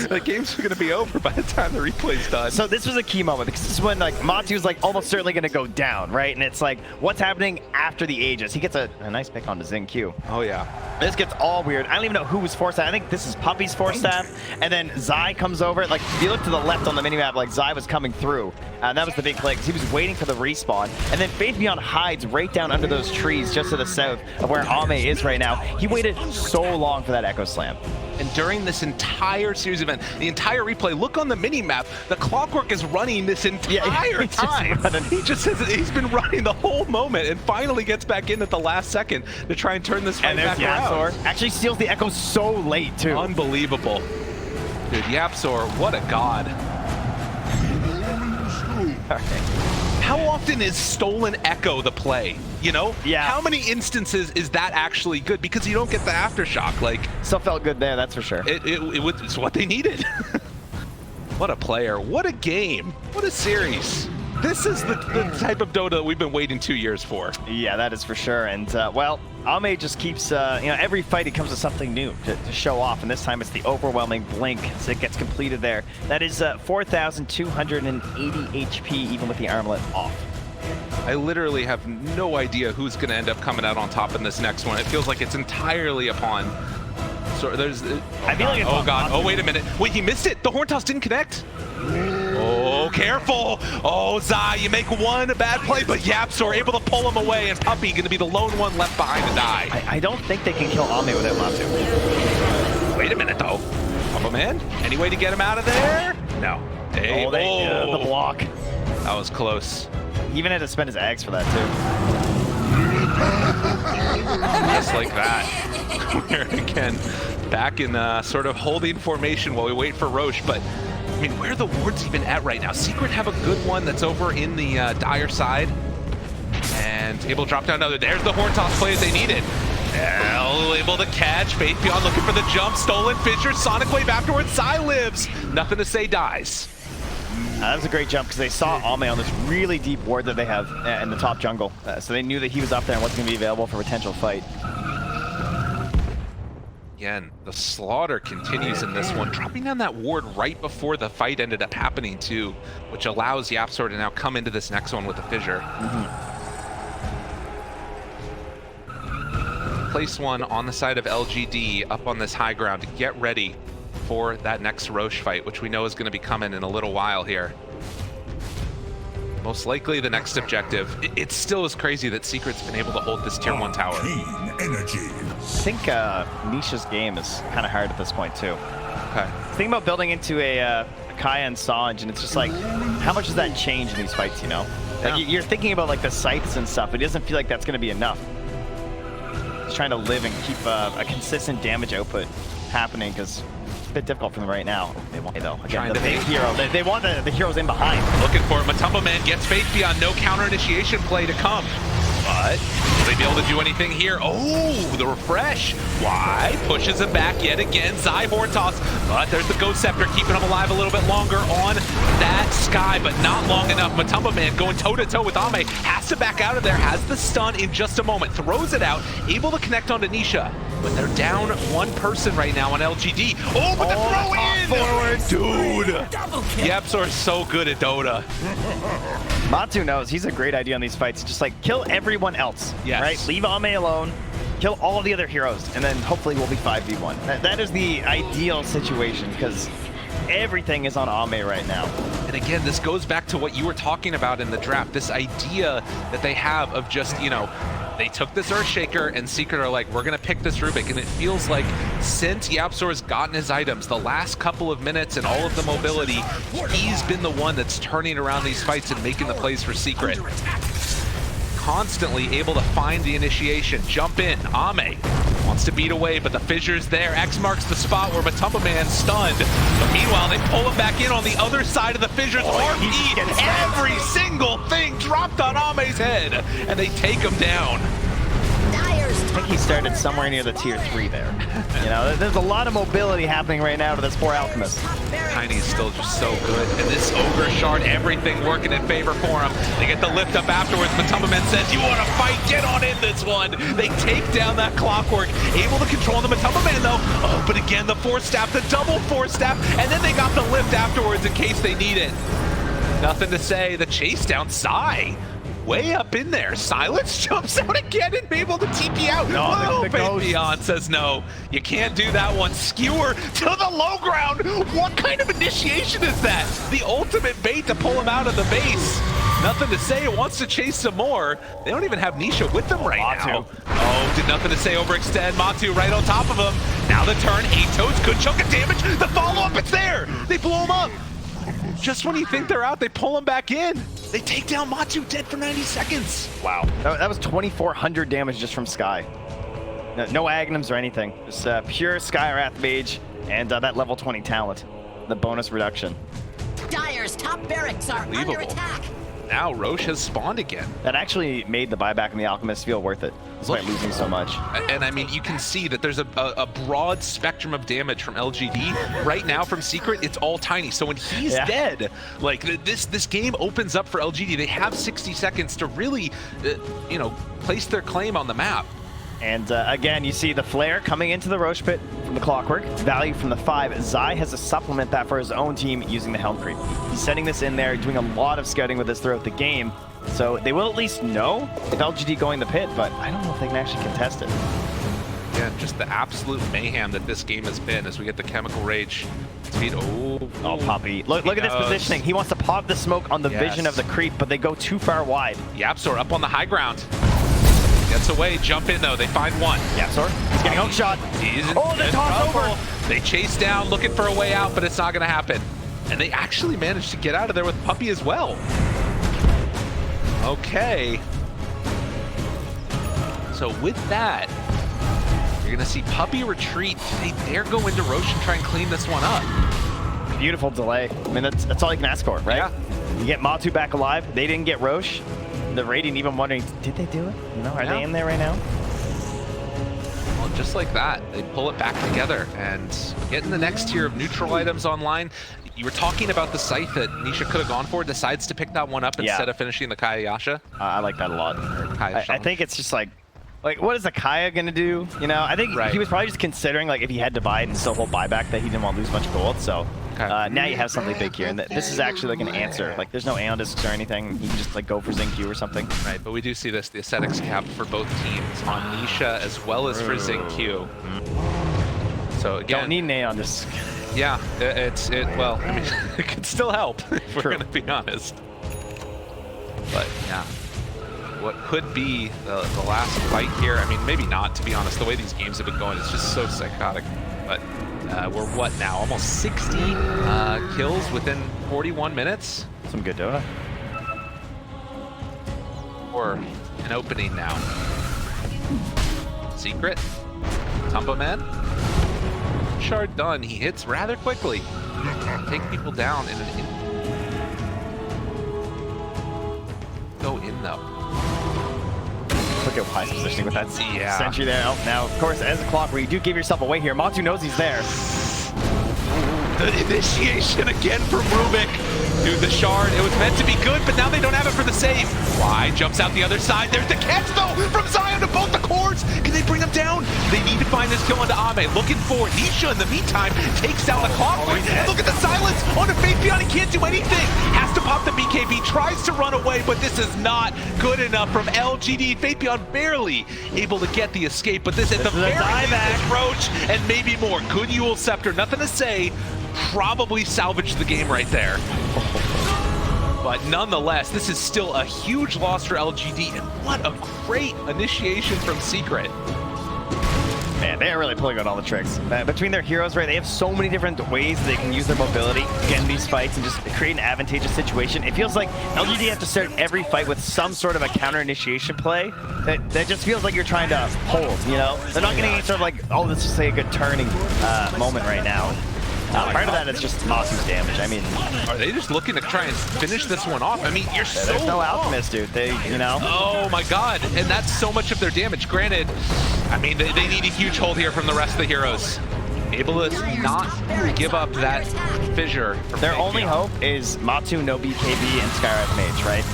The game's going to be over by the time the replay's done. So this was a key moment, because this is when, like, Matu was, like, almost certainly going to go down, right? And it's like, what's happening after the Aegis? He gets a nice pick onto ZinQ. Oh, yeah. This gets all weird. I don't even know who was Force Staff. I think this is Puppy's Force Staff, and then Zai comes over. Like, if you look to the left on the minimap, like, Zai was coming through, and that was the big play, because he was waiting for the respawn. And then Fabian hides right down under those trees just to the south of where Ame is right now. He waited so long for that Echo Slam. And during this entire series event, the entire replay, look on the mini-map, the clockwork is running this entire time. He's been running the whole moment and finally gets back in at the last second to try and turn this fight back around. Actually steals the Echo so late, too. Unbelievable. Dude, Yapzor, what a god. How often is stolen Echo the play? You know? Yeah. How many instances is that actually good? Because you don't get the aftershock. Like, still felt good there, that's for sure. It's what they needed. What a player. What a game. What a series. This is the type of Dota that we've been waiting 2 years for. Yeah, that is for sure. And, well, Ame just keeps, you know, every fight he comes with something new to show off. And this time it's the overwhelming blink as it gets completed there. That is 4,280 HP, even with the armlet off. I literally have no idea who's going to end up coming out on top in this next one. It feels like it's entirely upon... So there's... I feel like it's... Oh, God. Oh, wait a minute. Wait, he missed it. The Horn Toss didn't connect. Oh, careful. Oh, Zai, you make one bad play, but Yapzor able to pull him away, and Puppy going to be the lone one left behind to die. I don't think they can kill Ame without Matu. Wait a minute, though. Matumbaman, any way to get him out of there? No. Hey, the block. That was close. He even had to spend his eggs for that, too. Just like that. We're again back in sort of holding formation while we wait for Roche. But I mean, where are the wards even at right now? Secret have a good one that's over in the Dire side. And able to drop down another. There's the horn toss play that they needed. Able to catch. Faith Beyond looking for the jump. Stolen Fissure. Sonic Wave afterwards. Psy lives. Nothing to say, dies. That was a great jump because they saw Ame on this really deep ward that they have in the top jungle. So they knew that he was up there and wasn't going to be available for a potential fight. Again, the slaughter continues in this one, dropping down that ward right before the fight ended up happening too, which allows YapzOr to now come into this next one with a fissure. Place one on the side of LGD up on this high ground to get ready for that next Roche fight, which we know is going to be coming in a little while here. Most likely the next objective. It still is crazy that Secret's been able to hold this tier 1 tower. Energy. I think Nisha's game is kind of hard at this point too. Okay. Think about building into a Kaya and Sanj, and it's just like, how much does that change in these fights, you know? Like, Yeah. you're thinking about like the scythes and stuff, but it doesn't feel like that's going to be enough. Just trying to live and keep a consistent damage output happening because it's a bit difficult for them right now. They want though. Again, the big hero. They want the heroes in behind. Looking for it. Matumbaman gets Faith Beyond. No counter initiation play to come. But will they be able to do anything here? Oh, the refresh. Why? Pushes him back yet again. Zai horn toss. But there's the Ghost Scepter keeping him alive a little bit longer on that Sky, but not long enough. Matumbaman going toe-to-toe with Ame. Has to back out of there. Has the stun in just a moment. Throws it out. Able to connect onto Nisha. But they're down one person right now on LGD. Oh, but the throw in! Forward. Dude! YapzOr is so good at Dota. Matu knows he's a great idea on these fights. Just like kill everyone else, Yes. right? Leave Ame alone, kill all of the other heroes, and then hopefully we'll be 5v1. That is the ideal situation because everything is on Ame right now. And again, this goes back to what you were talking about in the draft, this idea that they have of just, you know, they took this Earthshaker and Secret are like, we're going to pick this Rubik. And it feels like since YapzOr has gotten his items, the last couple of minutes and all of the mobility, he's been the one that's turning around these fights and making the plays for Secret. Constantly able to find the initiation, jump in. Ame wants to beat away, but the fissure's there. X marks the spot where Matumbaman's stunned. But meanwhile, they pull him back in on the other side of the fissures. Every single thing dropped on Ame's head, and they take him down. I think he started somewhere near the tier 3 there. You know, there's a lot of mobility happening right now to this poor Alchemist. Tiny is still just so good. And this Ogre Shard, everything working in favor for him. They get the lift up afterwards. Matumbaman says, you want to fight? Get on in this one. They take down that Clockwork. Able to control the Matumbaman though. Oh, but again, the Force Staff, the double Force Staff. And then they got the lift afterwards in case they need it. Nothing to say. The chase down Psy. Way up in there. Silence jumps out again and be able to TP out. No, the Faith Beyond says no. You can't do that one. Skewer to the low ground. What kind of initiation is that? The ultimate bait to pull him out of the base. Nothing to say. It wants to chase some more. They don't even have Nisha with them right now. Oh, did nothing to say. Overextend. Matu right on top of him. Now the turn. 8 toes. Good chunk of damage. The follow-up, it's there. They blow him up. Just when you think they're out, they pull him back in. They take down Matu dead for 90 seconds. Wow. That was 2,400 damage just from Sky. No Agnums or anything. Just pure Sky Wrath Mage and that level 20 talent. The bonus reduction. Dire's top barracks are under Unbelievable. attack. Now Roche has spawned again. That actually made the buyback in the Alchemist feel worth it, despite losing so much. And I mean, you can see that there's a broad spectrum of damage from LGD. Right now from Secret, it's all Tiny. So when he's dead, like this game opens up for LGD. They have 60 seconds to really, you know, place their claim on the map. And again, you see the flare coming into the Roche pit from the Clockwork. Value from the 5. Zai has to supplement that for his own team using the Helm Creep. He's sending this in there, doing a lot of scouting with this throughout the game. So they will at least know if LGD going the pit, but I don't know if they can actually contest it. Yeah, just the absolute mayhem that this game has been as we get the Chemical Rage. Speed. Oh, Poppy. Look at this positioning. He wants to pop the smoke on the vision of the creep, but they go too far wide. YapzOr up on the high ground. Gets away, jump in though, they find one. YapzOr, he's getting hook shot. Oh, the toss over. They chase down, looking for a way out, but it's not gonna happen. And they actually managed to get out of there with Puppy as well. Okay. So with that, you're gonna see Puppey retreat. They dare go into Roche and try and clean this one up. Beautiful delay. I mean, that's all you can ask for, right? Yeah. You get Matu back alive. They didn't get Roche. The Radiant even wondering, did they do it? You know, are they in there right now? Well, just like that, they pull it back together and getting the next tier of neutral items online. You were talking about the scythe that Nisha could have gone for, decides to pick that one up instead of finishing the Kaya Yasha. I like that a lot. Kaya I think it's just like what is the Kaya gonna do? You know, I think he was probably just considering like if he had to buy it and still hold buyback that he didn't want to lose much gold. So now you have something big here, and this is actually like an answer. Like there's no Aeon discs or anything. You can just like go for Xingqiu or something. Right, but we do see this, the ascetics cap for both teams on Nisha as well as for Xingqiu. So again, don't need an Aeon disc. Yeah, well, I mean, it could still help if we're gonna be honest. But yeah. What could be the last fight here? I mean, maybe not, to be honest. The way these games have been going is just so psychotic. But we're what now? Almost 60 kills within 41 minutes? Some good Dota. Or an opening now. Secret. Matumbaman. Shard done. He hits rather quickly. Take people down in an... Go in though. Look at Wise positioning with that sentry there. Oh, now, of course, as a clock where you do give yourself away here, Matu knows he's there. The initiation again from Rubik. Dude, the shard, it was meant to be good, but now they don't have it for the save. Why? Jumps out the other side. There's the catch, though, from Zion to both the cores. Can they bring him down? They need to find this kill onto Ame. Looking for Nisha in the meantime. Takes down the clock. And look at the silence on a Fabian. He can't do anything. Has to pop the BKB. Tries to run away, but this is not good enough from LGD. Fabian barely able to get the escape, but this at the very least is Roach and maybe more. Good Yule Scepter. Nothing to say. Probably salvaged the game right there. But nonetheless, this is still a huge loss for LGD, and what a great initiation from Secret. Man, they are really pulling out all the tricks. Between their heroes, right, they have so many different ways they can use their mobility, get in these fights, and just create an advantageous situation. It feels like LGD have to start every fight with some sort of a counter initiation play that just feels like you're trying to hold, you know? They're not getting any sort of like, oh, let's just say a good turning moment right now. Part of that is just Masu's damage. I mean, are they just looking to try and finish this one off? I mean, you're so there's no alchemist, dude. They, you know. Oh my God! And that's so much of their damage. Granted, I mean, they need a huge hold here from the rest of the heroes. Able to not give up that fissure. Their only hope is Matu, no BKB, and Skywrath Mage, right?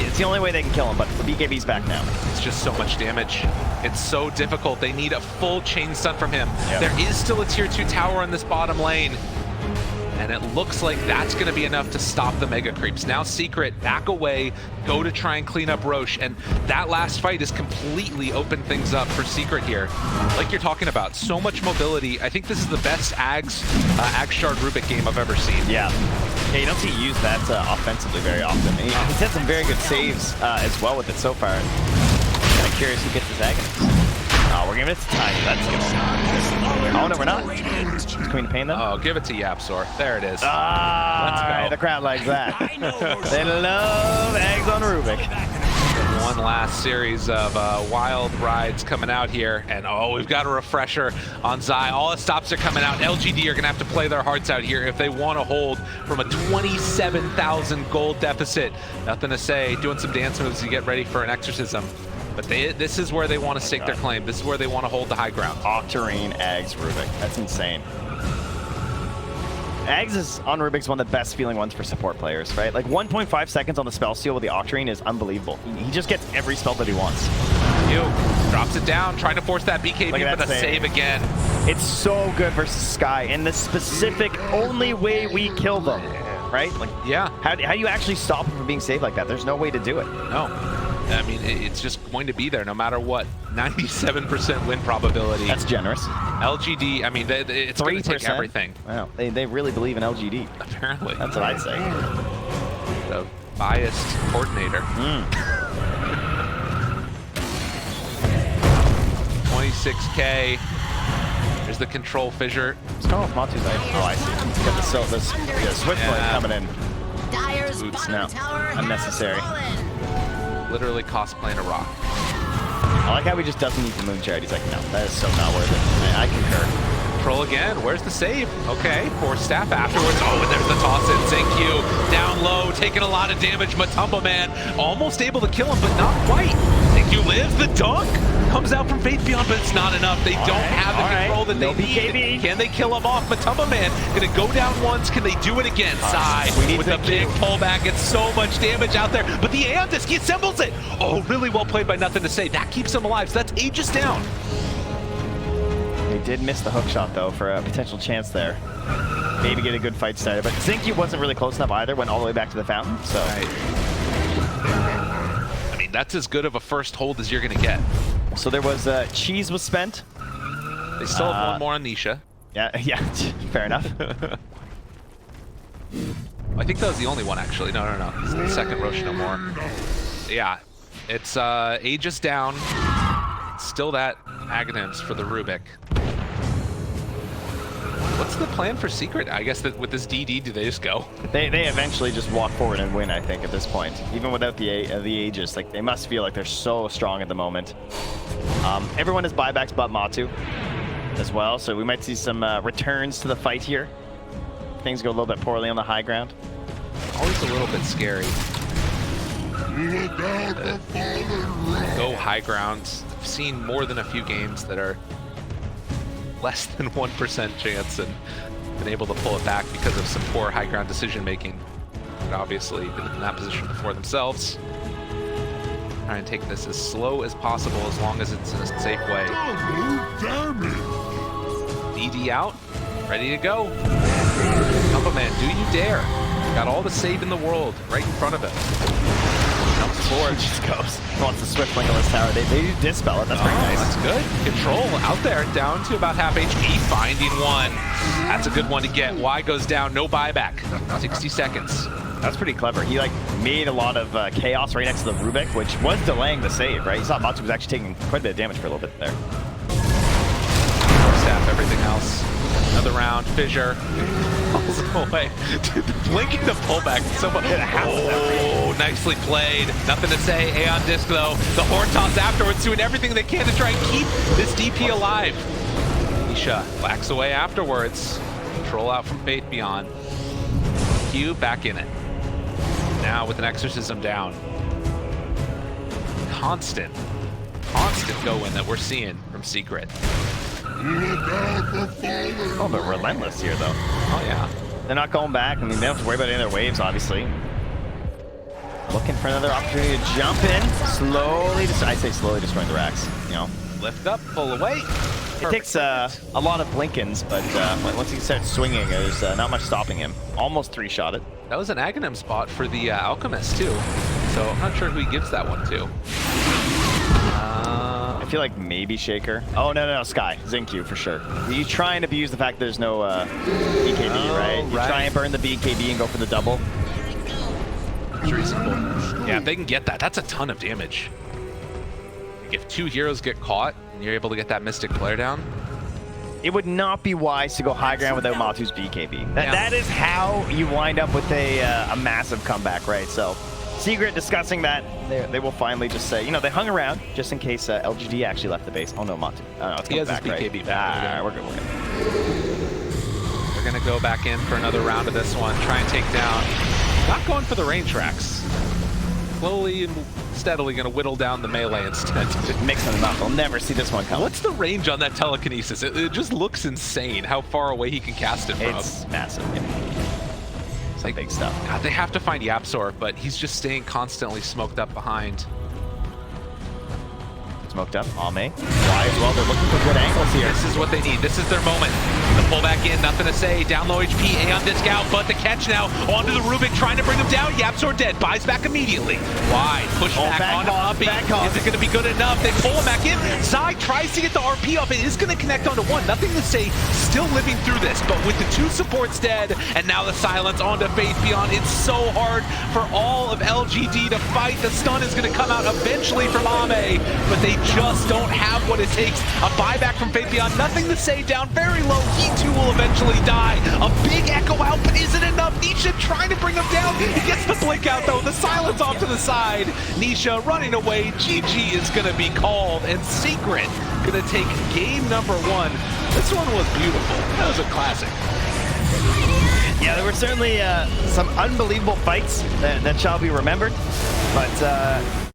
It's the only way they can kill him, but the BKB's back now. It's just so much damage. It's so difficult. They need a full chain stun from him. Yep. There is still a tier 2 tower in this bottom lane. And it looks like that's going to be enough to stop the mega creeps. Now Secret back away, go to try and clean up Roche, and that last fight has completely opened things up for Secret here. Like you're talking about, so much mobility. I think this is the best Ags Shard Rubik game I've ever seen. Yeah, you don't see you use that offensively very often. He's had some very good saves as well with it so far. Kind of curious who gets his Agnes. Oh, we're giving it to Ty. That's good. Oh, no, we're not. Is Queen Pain, though? Oh, give it to Yapsor. There it is. Let's go. The crowd likes that. They love eggs on Rubik. One last series of wild rides coming out here. And, oh, we've got a refresher on Zai. All the stops are coming out. LGD are going to have to play their hearts out here if they want to hold from a 27,000 gold deficit. Nothing to say. Doing some dance moves to get ready for an exorcism. But this is where they want to stake their claim. This is where they want to hold the high ground. Octarine, Ags, Rubik. That's insane. Ags is on Rubik's one of the best feeling ones for support players, right? Like 1.5 seconds on the spell steal with the Octarine is unbelievable. He just gets every spell that he wants. Drops it down, trying to force that BKB, but a save again. It's so good versus Sky, and the specific only way we kill them, right? Like, yeah. How do you actually stop him from being saved like that? There's no way to do it. No. I mean, it's just going to be there no matter what. 97% win probability. That's generous. LGD, I mean, it's going to take everything. Wow, they really believe in LGD. Apparently. That's what I'd say. The biased coordinator. 26K. There's the control fissure. What's going on with Matu's life? Oh, I see. He's got the Switchblade coming in. Dyer's Boots now. Unnecessary. Literally cosplaying a rock. I like how he just doesn't need the moon chariot. He's like, no, that is so not worth it. I concur. Troll again. Where's the save? Okay, force staff afterwards. Oh, and there's the toss in. Zinq down low, taking a lot of damage. Matumbaman almost able to kill him, but not quite. Zinq lives. The dunk comes out from Faith Beyond, but it's not enough. They don't have the control that they need. Can they kill him off? Matumbaman gonna go down once. Can they do it again? Sai with a big pullback. It's so much damage out there, but the Aeon Disc, he assembles it. Oh, really well played by Nothing to Say. That keeps him alive. So that's Aegis down. They did miss the hook shot, though, for a potential chance there. Maybe get a good fight started. But Zinq wasn't really close enough either, went all the way back to the fountain. So, I mean, that's as good of a first hold as you're going to get. So there was, cheese was spent. They still have one more on Nisha. Yeah, fair enough. I think that was the only one, actually. No. It's the second Rosh no more. Yeah, it's Aegis down. Still that Aghanims for the Rubik. What's the plan for Secret? I guess that with this DD, do they just go? They eventually just walk forward and win, I think, at this point. Even without the Aegis, like they must feel like they're so strong at the moment. Everyone has buybacks but Matu as well, so we might see some returns to the fight here. Things go a little bit poorly on the high ground. Always a little bit scary. Go high ground. I've seen more than a few games that are less than 1% chance and been able to pull it back because of some poor high ground decision making. But obviously been in that position before themselves. Try and take this as slow as possible as long as it's in a safe way. DD out, ready to go. Matumbaman, do you dare? Got all the save in the world right in front of him. Jumps forward. Just goes. Wants the Swift Link on this tower. They do dispel it. That's pretty nice. That's good. Control out there, down to about half HP, finding one. That's a good one to get. Y goes down, no buyback. 60 seconds. That's pretty clever. He like made a lot of chaos right next to the Rubik, which was delaying the save, right? You saw Matu was actually taking quite a bit of damage for a little bit there. Staff, everything else. Another round, Fissure. Pulls him away. Dude, blinking the pullback. Oh, nicely played. Nothing to say. Aeon Disc, though. The Horn Toss afterwards, doing everything they can to try and keep this DP alive. Nisha backs away afterwards. Control out from Faith Beyond. Q back in it. Now with an Exorcism down. Constant go-in that we're seeing from Secret. Oh, but relentless here, though. Oh, yeah. They're not going back. I mean, they don't have to worry about any of their waves, obviously. Looking for another opportunity to jump in. Slowly, I say slowly destroying the racks, you know. Lift up, pull away. It takes a lot of blinkins, but once he starts swinging, there's not much stopping him. Almost three-shot it. That was an Aghanim spot for the Alchemist, too. So I'm not sure who he gives that one to. I feel like maybe Shaker. Oh, no, Sky. Zinq for sure. You try and abuse the fact there's no BKB, right? You try and burn the BKB and go for the double. It's reasonable. Yeah, if they can get that, that's a ton of damage. If two heroes get caught and you're able to get that Mystic Flare down, it would not be wise to go high ground without Matu's BKB. That is how you wind up with a massive comeback, right? So Secret discussing that, they will finally just say, you know, they hung around just in case LGD actually left the base. Oh no, Matu. Oh, no, it's he has back, his BKB back. We're good. We're gonna go back in for another round of this one. Try and take down. Not going for the range tracks. Slowly and steadily gonna whittle down the melee instead. Just mixing them up. I'll never see this one coming. What's the range on that telekinesis? It just looks insane how far away he can cast it from. It's massive. Yeah. It's like big stuff. God, they have to find Yapsor, but he's just staying constantly smoked up behind. Smoked up, Ame. Why as well? They're looking for good angles here. This is what they need. This is their moment. The pull back in, nothing to say. Down low HP, Aeon Disc out, but the catch now onto the Rubik, trying to bring him down. Yapsor dead, buys back immediately. Wide, push back onto Uppy. Is it going to be good enough? They pull him back in. Zai tries to get the RP off. It is going to connect onto one. Nothing to say, still living through this, but with the two supports dead, and now the silence onto Faith Beyond, it's so hard for all of LGD to fight. The stun is going to come out eventually from Ame, but they just don't have what it takes. A buyback from Faith Beyond, nothing to say, down very low. He two will eventually die. A big echo out, but isn't enough. Nisha trying to bring him down. He gets the blink out though. The silence off to the side. Nisha running away. GG is gonna be called, and Secret gonna take game number one. This one was beautiful. That was a classic. Yeah, there were certainly some unbelievable fights that shall be remembered, but